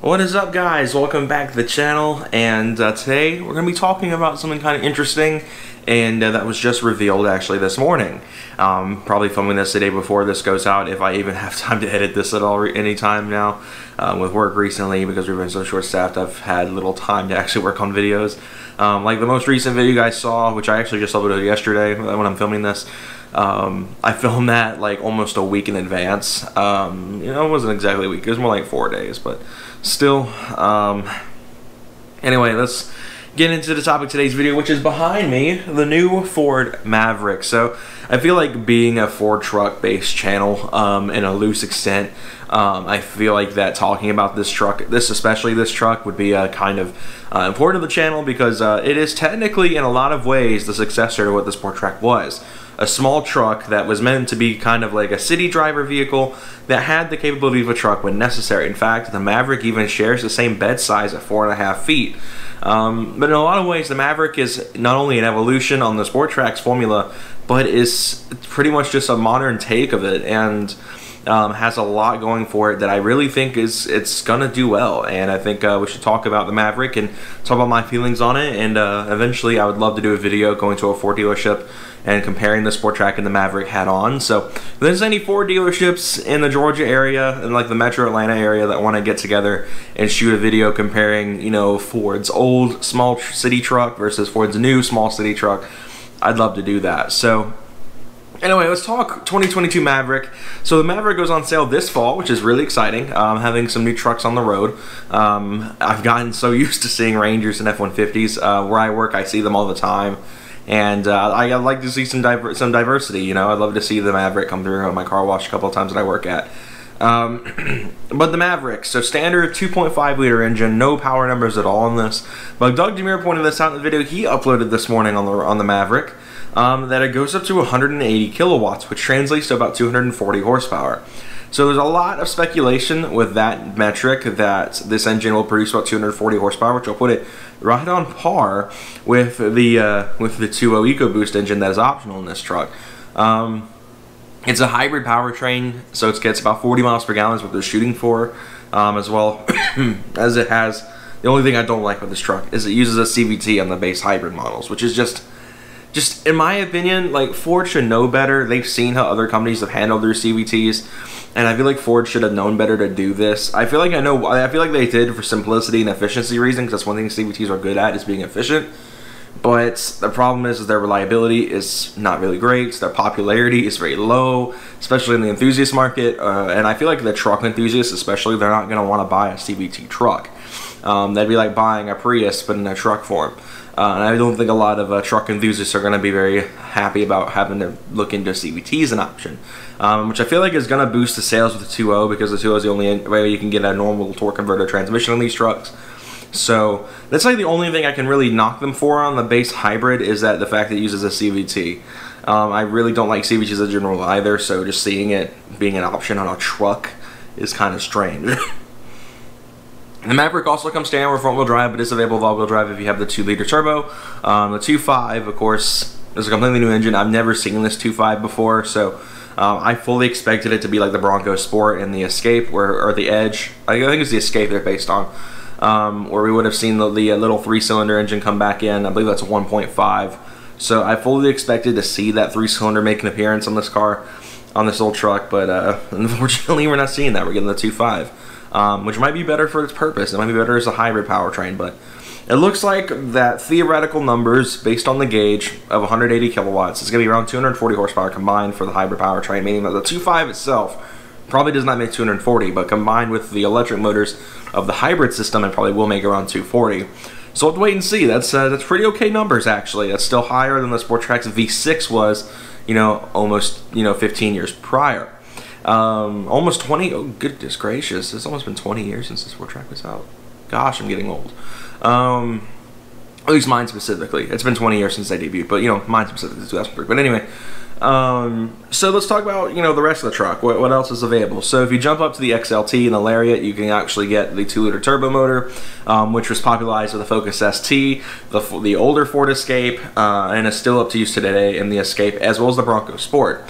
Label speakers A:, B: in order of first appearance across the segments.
A: What is up, guys? Welcome back to the channel, and today we're going to be talking about something kind of interesting, and that was just revealed actually this morning. Probably filming this the day before this goes out, if I even have time to edit this at all anytime now. With work recently, because we've been so short-staffed, I've had little time to actually work on videos. Like the most recent video you guys saw, which I actually just uploaded yesterday when I'm filming this, I filmed that like almost a week in advance. You know, it wasn't exactly a week, it was more like 4 days, but still. Anyway, let's get into the topic of today's video, which is behind me, the new Ford Maverick. So I feel like being a Ford truck based channel, in a loose extent, I feel like that talking about this truck, especially this truck, would be kind of important to the channel, because it is technically in a lot of ways the successor to what the Sport Trac was. A small truck that was meant to be kind of like a city driver vehicle that had the capability of a truck when necessary. In fact, the Maverick even shares the same bed size at 4.5 feet. But in a lot of ways, the Maverick is not only an evolution on the Sport Trac's formula, but is pretty much just a modern take of it, and has a lot going for it that I really think it's gonna do well. And I think we should talk about the Maverick and talk about my feelings on it, and eventually I would love to do a video going to a Ford dealership and comparing the Sport Trac and the Maverick head on. So if there's any Ford dealerships in the Georgia area and like the Metro Atlanta area that want to get together and shoot a video comparing, you know, Ford's old small city truck versus Ford's new small city truck, I'd love to do that. So anyway, let's talk 2022 Maverick. So the Maverick goes on sale this fall, which is really exciting. Having some new trucks on the road. I've gotten so used to seeing Rangers and F-150s. Where I work, I see them all the time. And I'd like to see some diversity, you know. I'd love to see the Maverick come through on my car wash a couple of times that I work at. But the Maverick, so standard 2.5 liter engine, no power numbers at all on this. But Doug Demir pointed this out in the video he uploaded this morning on the Maverick, that it goes up to 180 kilowatts, which translates to about 240 horsepower. So there's a lot of speculation with that metric that this engine will produce about 240 horsepower, which will put it right on par with the 2.0 EcoBoost engine that is optional in this truck. It's a hybrid powertrain, so it gets about 40 miles per gallon is what they're shooting for, as well as it has. The only thing I don't like with this truck is it uses a CVT on the base hybrid models, which is just in my opinion, like, Ford should know better. They've seen how other companies have handled their CVTs, and I feel like Ford should have known better to do this. I feel like they did for simplicity and efficiency reasons. That's one thing CVTs are good at, is being efficient. But the problem is their reliability is not really great. Their popularity is very low, especially in the enthusiast market. And I feel like the truck enthusiasts, especially, they're not going to want to buy a CVT truck. That'd be like buying a Prius, but in a truck form. And I don't think a lot of truck enthusiasts are going to be very happy about having to look into CVT as an option. Which I feel like is going to boost the sales with the 2.0, because the 2.0 is the only way you can get a normal torque converter transmission on these trucks. So that's like the only thing I can really knock them for on the base hybrid, is that the fact that it uses a CVT. I really don't like CVTs in general either, so just seeing it being an option on a truck is kind of strange. The Maverick also comes standard with front-wheel drive, but is available with all-wheel drive if you have the 2-liter turbo. The 2.5, of course, is a completely new engine. I've never seen this 2.5 before, so I fully expected it to be like the Bronco Sport and the Escape, or the Edge. I think it's the Escape they're based on, where we would have seen the little 3-cylinder engine come back in. I believe that's a 1.5. So I fully expected to see that 3-cylinder make an appearance on this car, on this old truck, but unfortunately we're not seeing that. We're getting the 2.5. Which might be better for its purpose. It might be better as a hybrid powertrain, but it looks like that theoretical numbers based on the gauge of 180 kilowatts is going to be around 240 horsepower combined for the hybrid powertrain, meaning that the 2.5 itself probably does not make 240, but combined with the electric motors of the hybrid system, it probably will make around 240. So we'll have to wait and see. That's pretty okay numbers, actually. That's still higher than the Sport Trac's V6 was, you know, almost, you know, 15 years prior. Almost 20, oh goodness gracious, it's almost been 20 years since the Sport Trac was out. Gosh, I'm getting old. At least mine specifically. It's been 20 years since I debuted, but, you know, mine specifically is 2003. But anyway, so let's talk about, you know, the rest of the truck. What else is available? So if you jump up to the XLT and the Lariat, you can actually get the 2-liter turbo motor, which was popularized with the Focus ST, the older Ford Escape, and is still up to use today in the Escape, as well as the Bronco Sport.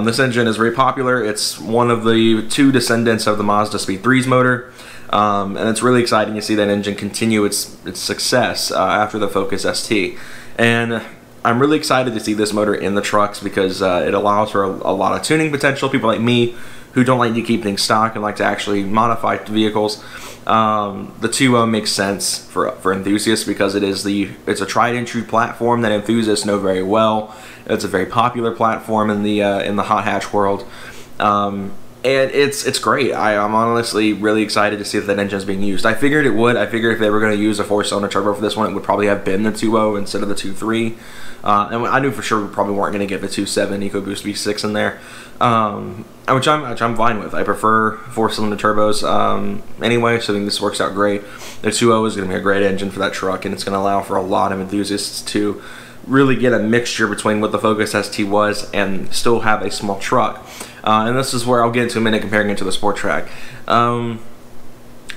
A: This engine is very popular. It's one of the 2 descendants of the Mazda Speed 3's motor. And it's really exciting to see that engine continue its success after the Focus ST. And I'm really excited to see this motor in the trucks because it allows for a lot of tuning potential. People like me who don't like to keep things stock and like to actually modify vehicles. The 2.0 makes sense for enthusiasts because it's a tried and true platform that enthusiasts know very well. It's a very popular platform in the hot hatch world. And it's great. I'm honestly really excited to see that engine is being used. I figured it would. I figured if they were going to use a 4-cylinder turbo for this one, it would probably have been the 2.0 instead of the 2.3. And I knew for sure we probably weren't going to get the 2.7 EcoBoost V6 in there, which I'm fine with. I prefer 4-cylinder turbos anyway, so I think this works out great. The 2.0 is going to be a great engine for that truck, and it's going to allow for a lot of enthusiasts to really get a mixture between what the Focus ST was and still have a small truck. And this is where I'll get into in a minute comparing it to the Sport Trac.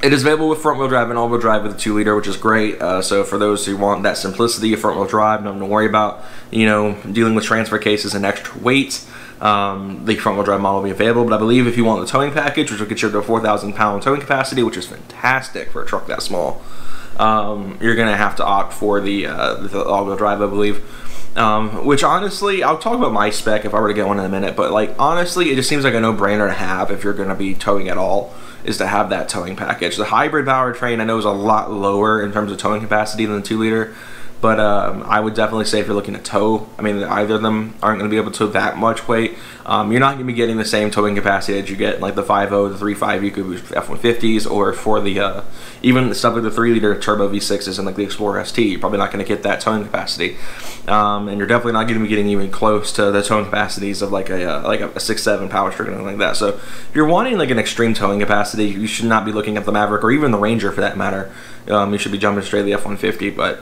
A: It is available with front-wheel drive and all-wheel drive with a 2-liter, which is great. So for those who want that simplicity of front-wheel drive, nothing to worry about, dealing with transfer cases and extra weight, the front-wheel drive model will be available. But I believe if you want the towing package, which will get you to a 4,000-pound towing capacity, which is fantastic for a truck that small, you're going to have to opt for the all-wheel drive, I believe. Which honestly, I'll talk about my spec if I were to get one in a minute, but like honestly, it just seems like a no-brainer to have if you're going to be towing at all, is to have that towing package. The hybrid powertrain I know is a lot lower in terms of towing capacity than the 2-liter, but I would definitely say if you're looking to tow, I mean either of them aren't going to be able to tow that much weight. You're not going to be getting the same towing capacity that you get like the 5.0, the 3.5 EcoBoost F-150s, or for the even stuff like the 3-liter turbo V6s and like the Explorer ST. You're probably not going to get that towing capacity, and you're definitely not going to be getting even close to the towing capacities of like a 6.7 power stroke or anything like that. So if you're wanting like an extreme towing capacity, you should not be looking at the Maverick or even the Ranger for that matter. You should be jumping straight to the F-150, but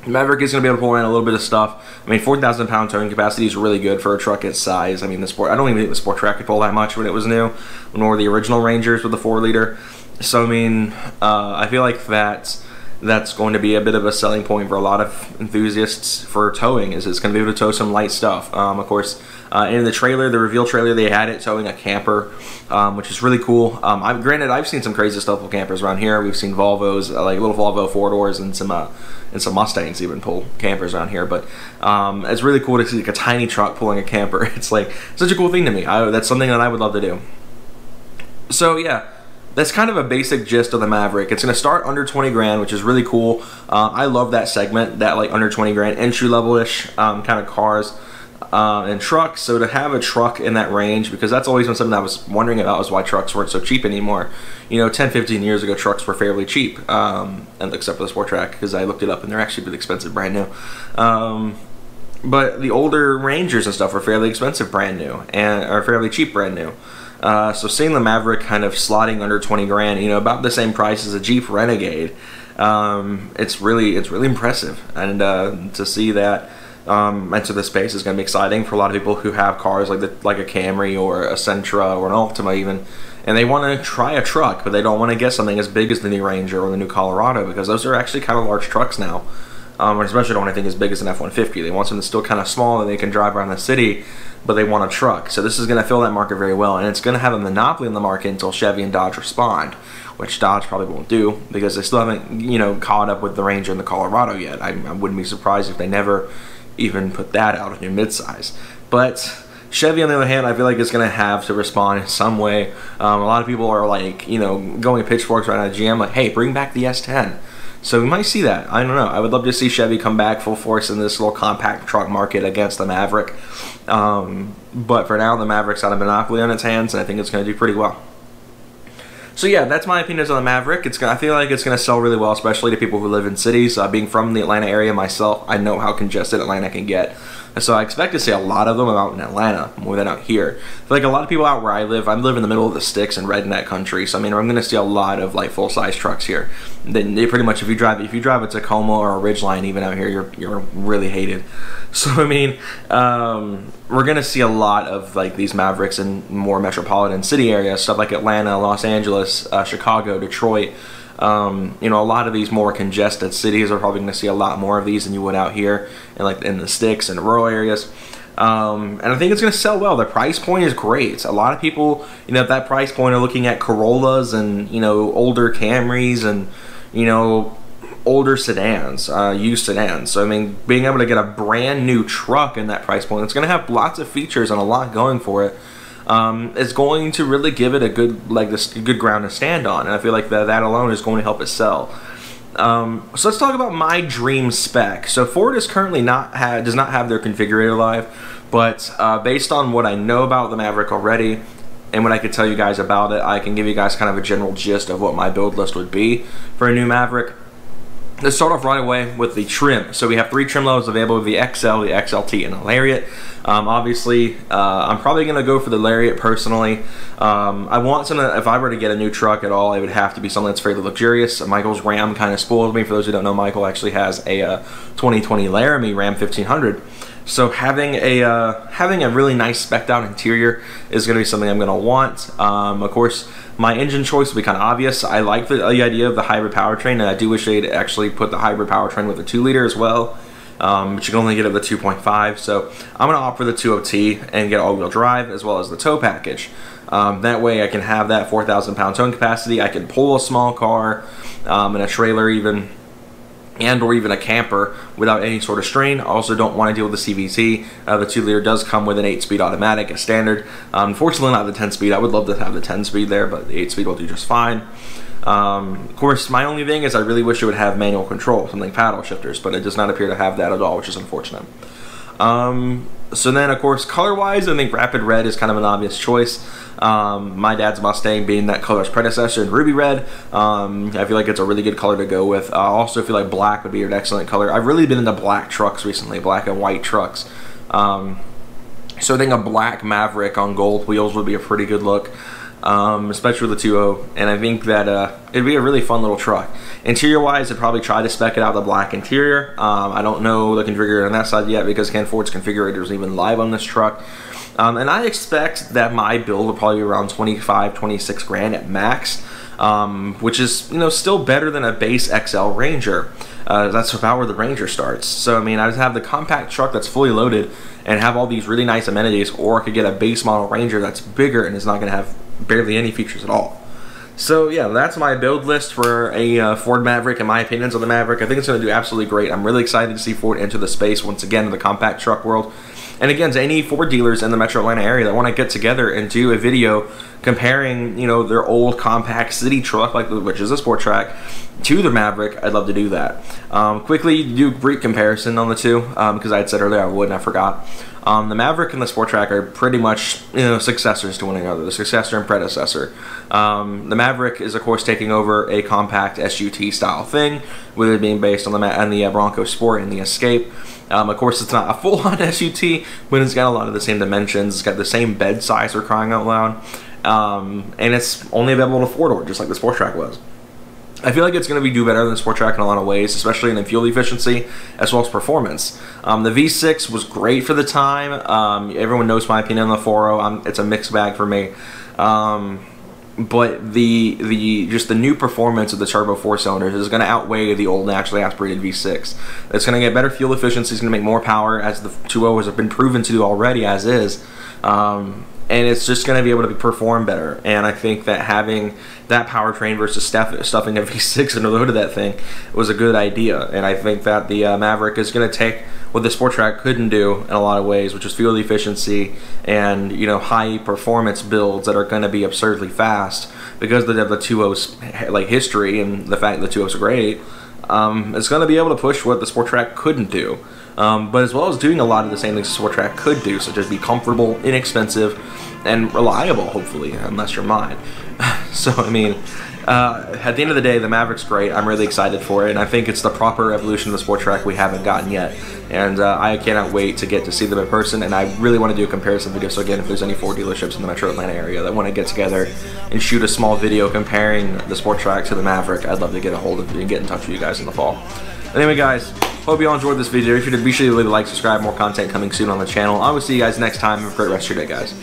A: Maverick is going to be able to pull around a little bit of stuff. I mean, 4,000 pound towing capacity is really good for a truck its size. I mean, I don't even think the Sport Trac could pull that much when it was new, nor the original Rangers with the 4-liter. So I mean, I feel like that's going to be a bit of a selling point for a lot of enthusiasts for towing, is it's going to be able to tow some light stuff. Of course, in the trailer, the reveal trailer, they had it towing a camper, which is really cool. Granted, I've seen some crazy stuff with campers around here. We've seen Volvos, like little Volvo 4-doors, and some Mustangs even pull campers around here. But it's really cool to see like a tiny truck pulling a camper. It's like such a cool thing to me. That's something that I would love to do. So yeah, that's kind of a basic gist of the Maverick. It's going to start under 20 grand, which is really cool. I love that segment, that like under 20 grand entry level-ish kind of cars and trucks. So to have a truck in that range, because that's always been something I was wondering about, is why trucks weren't so cheap anymore. 10-15 years ago, trucks were fairly cheap, and except for the Sport Trac, because I looked it up and they're actually really expensive brand new. But the older Rangers and stuff were fairly expensive brand new, and are fairly cheap brand new. So seeing the Maverick kind of slotting under 20 grand, about the same price as a Jeep Renegade, it's really impressive. And to see that enter the space is going to be exciting for a lot of people who have cars like a Camry or a Sentra or an Altima even, and they want to try a truck, but they don't want to get something as big as the new Ranger or the new Colorado, because those are actually kind of large trucks now. Especially don't want anything as big as an F-150. They want something that's still kind of small that they can drive around the city, but they want a truck. So this is going to fill that market very well, and it's going to have a monopoly in the market until Chevy and Dodge respond, which Dodge probably won't do because they still haven't, caught up with the Ranger and the Colorado yet. I wouldn't be surprised if they never even put that out, a new midsize. But Chevy, on the other hand, I feel like it's going to have to respond in some way. A lot of people are like, going pitchforks right now at GM, like, hey, bring back the S10. So we might see that. I don't know. I would love to see Chevy come back full force in this little compact truck market against the Maverick. But for now, the Maverick's got a monopoly on its hands, and I think it's going to do pretty well. So yeah, that's my opinions on the Maverick. I feel like it's going to sell really well, especially to people who live in cities. Being from the Atlanta area myself, I know how congested Atlanta can get. So I expect to see a lot of them out in Atlanta more than out here. I feel like a lot of people out where I live in the middle of the sticks in redneck country. So I mean, I'm going to see a lot of like full-size trucks here. They pretty much, if you drive a Tacoma or a Ridgeline even out here, you're really hated. So I mean, we're going to see a lot of like these Mavericks in more metropolitan city areas, stuff like Atlanta, Los Angeles, Chicago, Detroit. A lot of these more congested cities are probably going to see a lot more of these than you would out here, and like in the sticks and rural areas. And I think it's going to sell well. The price point is great. A lot of people, you know, at that price point are looking at Corollas and, you know, older Camrys and, you know, older sedans, used sedans. So I mean, being able to get a brand new truck in that price point, it's going to have lots of features and a lot going for it. Is going to really give it a good, like, this good ground to stand on, and I feel like that alone is going to help it sell. So let's talk about my dream spec. So Ford is currently does not have their configurator live, but based on what I know about the Maverick already and what I could tell you guys about it, I can give you guys kind of a general gist of what my build list would be for a new Maverick. Let's start off right away with the trim. So we have 3 trim levels available: the XL, the XLT, and the Lariat. Obviously, I'm probably going to go for the Lariat personally. I want something, if I were to get a new truck at all, it would have to be something that's fairly luxurious. Michael's Ram kind of spoiled me. For those who don't know, Michael actually has a 2020 Laramie Ram 1500. So having a really nice spec'd out interior is going to be something I'm going to want. Of course, my engine choice will be kind of obvious. I like the idea of the hybrid powertrain, and I do wish they'd actually put the hybrid powertrain with the 2-liter as well. But you can only get it with the 2.5, so I'm going to opt for the 2.0T and get all-wheel drive as well as the tow package. That way I can have that 4,000 pound towing capacity. I can pull a small car and a trailer even, or even a camper without any sort of strain. I also don't want to deal with the CVT. The 2-liter does come with an 8-speed automatic as standard. Unfortunately not the 10-speed. I would love to have the 10-speed there, but the 8-speed will do just fine. Of course, my only thing is I really wish it would have manual control, something like paddle shifters, but it does not appear to have that at all, which is unfortunate. So then, of course, color-wise, I think Rapid Red is kind of an obvious choice. My dad's Mustang being that color's predecessor in Ruby Red, I feel like it's a really good color to go with. I also feel like black would be an excellent color. I've really been into black trucks recently, black and white trucks. So I think a black Maverick on gold wheels would be a pretty good look. Especially with the 2.0, and I think that it'd be a really fun little truck. Interior wise, I'd probably try to spec it out the black interior. I don't know the configurator on that side yet because Ken Ford's configurator is even live on this truck. And I expect that my build will probably be around 25, 26 grand at max, which is, you know, still better than a base XL Ranger. That's about where the Ranger starts. So I mean, I would have the compact truck that's fully loaded and have all these really nice amenities, or I could get a base model Ranger that's bigger and is not going to have barely any features at all. So yeah, that's my build list for a Ford Maverick and my opinions on the Maverick. I think it's going to do absolutely great. I'm really excited to see Ford enter the space once again in the compact truck world. And again, to any Ford dealers in the Metro Atlanta area that want to get together and do a video comparing, you know, their old compact city truck, which is a Sport Trac, to the Maverick, I'd love to do that. Quickly do a brief comparison on the two, because I had said earlier I would and I forgot. The Maverick and the Sport Trac are pretty much, you know, successors to one another, the successor and predecessor. The Maverick is, of course, taking over a compact SUT style thing, with it being based on the Bronco Sport and the Escape. Of course, it's not a full-on SUT, but it's got a lot of the same dimensions. It's got the same bed size, for crying out loud. And it's only available in a 4-door, just like the Sport Trac was. I feel like it's going to do better than the Sport Trac in a lot of ways, especially in the fuel efficiency as well as performance. The V6 was great for the time. Everyone knows my opinion on the 4.0. It's a mixed bag for me. But just the new performance of the turbo 4-cylinders is going to outweigh the old naturally aspirated V6. It's going to get better fuel efficiency. It's going to make more power, as the 2.0 has been proven to do already as is. And it's just going to be able to perform better. And I think that having that powertrain versus stuffing a V6 under the hood of that thing was a good idea. And I think that the Maverick is going to take what the Sport Trac couldn't do in a lot of ways, which is fuel efficiency and, you know, high performance builds that are going to be absurdly fast because of the 2.0's like history and the fact that the 2.0's are great. It's going to be able to push what the Sport Trac couldn't do. But as well as doing a lot of the same things the Sport Trac could do, such as be comfortable, inexpensive, and reliable, hopefully, unless you're mine. So, I mean, at the end of the day, the Maverick's great. I'm really excited for it, and I think it's the proper evolution of the Sport Trac we haven't gotten yet. And I cannot wait to get to see them in person, and I really want to do a comparison video. So again, if there's any Ford dealerships in the Metro Atlanta area that want to get together and shoot a small video comparing the Sport Trac to the Maverick, I'd love to get a hold of you and get in touch with you guys in the fall. Anyway, guys, hope you all enjoyed this video. If you did, be sure to leave a like, subscribe, more content coming soon on the channel. I will see you guys next time. Have a great rest of your day, guys.